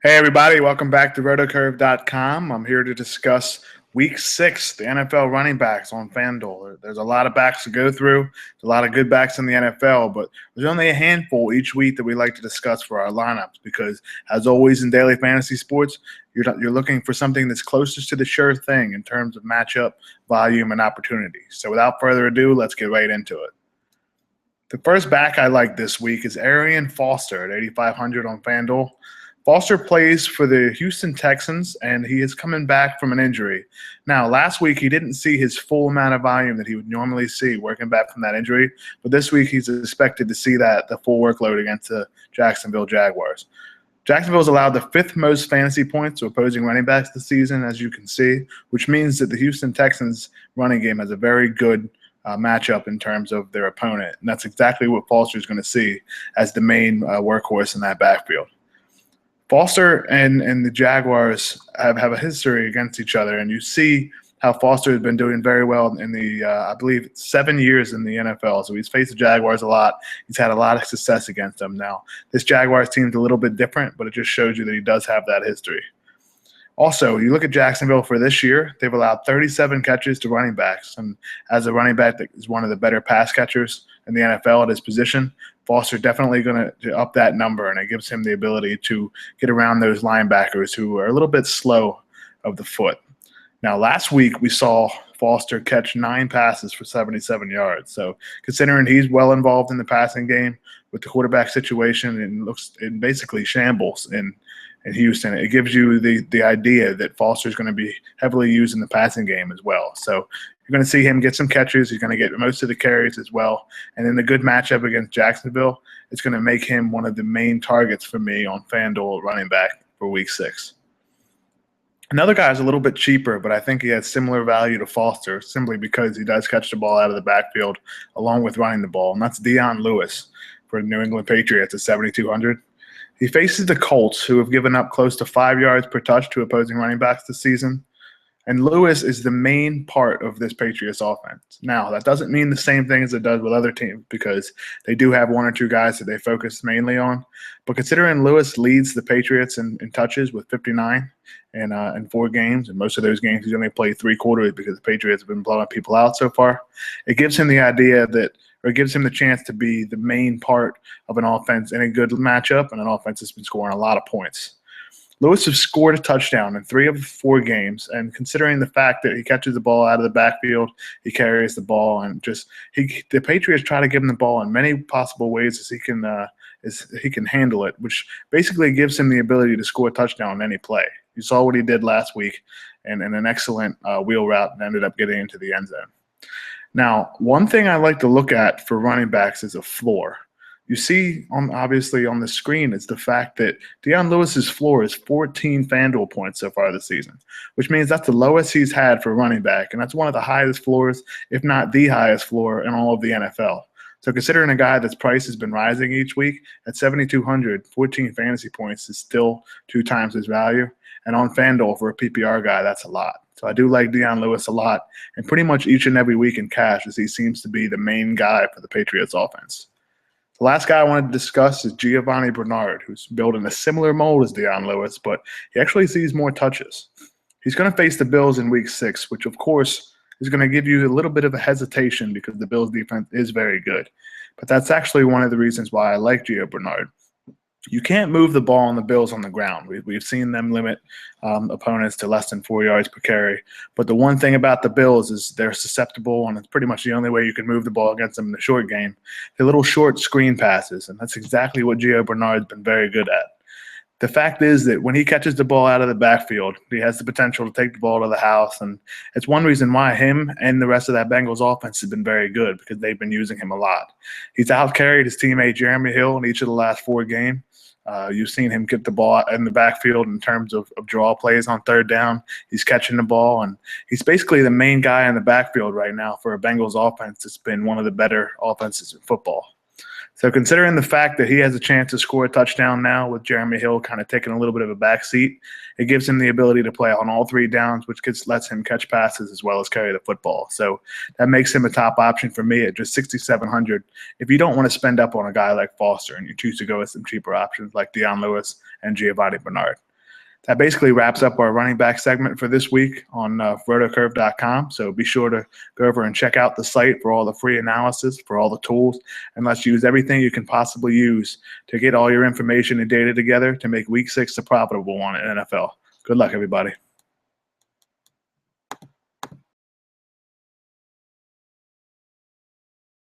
Hey, everybody, welcome back to RotoCurve.com. I'm here to discuss Week 6, the NFL running backs on FanDuel. There's a lot of backs to go through. There's a lot of good backs in the NFL, but there's only a handful each week that we like to discuss for our lineups because, as always in daily fantasy sports, you're looking for something that's closest to the sure thing in terms of matchup, volume, and opportunity. So without further ado, let's get right into it. The first back I like this week is Arian Foster at 8,500 on FanDuel. Foster plays for the Houston Texans, and he is coming back from an injury. Now, last week he didn't see his full amount of volume that he would normally see working back from that injury, but this week he's expected to see the full workload against the Jacksonville Jaguars. Jacksonville's allowed the 5th most fantasy points to opposing running backs this season, as you can see, which means that the Houston Texans running game has a very good matchup in terms of their opponent, and that's exactly what Foster's going to see as the main workhorse in that backfield. Foster and the Jaguars have a history against each other, and you see how Foster has been doing very well in the, I believe, 7 years in the NFL. So he's faced the Jaguars a lot. He's had a lot of success against them. Now, this Jaguars team is a little bit different, but it just shows you that he does have that history. Also, you look at Jacksonville for this year, they've allowed 37 catches to running backs. And as a running back that is one of the better pass catchers in the NFL at his position, Foster definitely going to up that number, and it gives him the ability to get around those linebackers who are a little bit slow of the foot. Now, last week we saw Foster catch 9 passes for 77 yards. So considering he's well involved in the passing game with the quarterback situation and looks in basically shambles in Houston, it gives you the idea that Foster's going to be heavily used in the passing game as well. So you're going to see him get some catches. He's going to get most of the carries as well. And in the good matchup against Jacksonville, it's going to make him one of the main targets for me on FanDuel running back for Week 6. Another guy is a little bit cheaper, but I think he has similar value to Foster simply because he does catch the ball out of the backfield along with running the ball, and that's Dion Lewis for the New England Patriots at 7,200. He faces the Colts, who have given up close to 5 yards per touch to opposing running backs this season. And Lewis is the main part of this Patriots offense. Now, that doesn't mean the same thing as it does with other teams because they do have 1 or 2 guys that they focus mainly on. But considering Lewis leads the Patriots in touches with 59 in 4 games, and most of those games he's only played 3 quarters because the Patriots have been blowing people out so far, it gives him the idea that – or it gives him the chance to be the main part of an offense in a good matchup and an offense that's been scoring a lot of points. Lewis has scored a touchdown in 3 of 4 games, and considering the fact that he catches the ball out of the backfield, he carries the ball, and the Patriots try to give him the ball in many possible ways as he can handle it, which basically gives him the ability to score a touchdown on any play. You saw what he did last week and an excellent wheel route and ended up getting into the end zone. Now, one thing I like to look at for running backs is a floor. You see, obviously on the screen, is the fact that Dion Lewis's floor is 14 FanDuel points so far this season, which means that's the lowest he's had for running back, and that's one of the highest floors, if not the highest floor in all of the NFL. So considering a guy that's price has been rising each week, at 7,200, 14 fantasy points is still 2 times his value, and on FanDuel for a PPR guy, that's a lot. So I do like Dion Lewis a lot, and pretty much each and every week in cash as he seems to be the main guy for the Patriots offense. The last guy I wanted to discuss is Gio Bernard, who's built in a similar mold as Dion Lewis, but he actually sees more touches. He's going to face the Bills in Week 6, which, of course, is going to give you a little bit of a hesitation because the Bills' defense is very good. But that's actually one of the reasons why I like Gio Bernard. You can't move the ball on the Bills on the ground. We've seen them limit opponents to less than 4 yards per carry. But the one thing about the Bills is they're susceptible, and it's pretty much the only way you can move the ball against them in the short game. The little short screen passes, and that's exactly what Gio Bernard's been very good at. The fact is that when he catches the ball out of the backfield, he has the potential to take the ball to the house, and it's one reason why him and the rest of that Bengals offense has been very good because they've been using him a lot. He's out-carried his teammate Jeremy Hill in each of the last 4 games. You've seen him get the ball in the backfield in terms of draw plays on 3rd down. He's catching the ball, and he's basically the main guy in the backfield right now for a Bengals offense that's been one of the better offenses in football. So considering the fact that he has a chance to score a touchdown now with Jeremy Hill kind of taking a little bit of a backseat, it gives him the ability to play on all 3 downs, which lets him catch passes as well as carry the football. So that makes him a top option for me at just 6,700. If you don't want to spend up on a guy like Foster and you choose to go with some cheaper options like Dion Lewis and Giovanni Bernard. that basically wraps up our running back segment for this week on RotoCurve.com. So be sure to go over and check out the site for all the free analysis, for all the tools, and let's use everything you can possibly use to get all your information and data together to make Week 6 a profitable one in NFL. Good luck, everybody.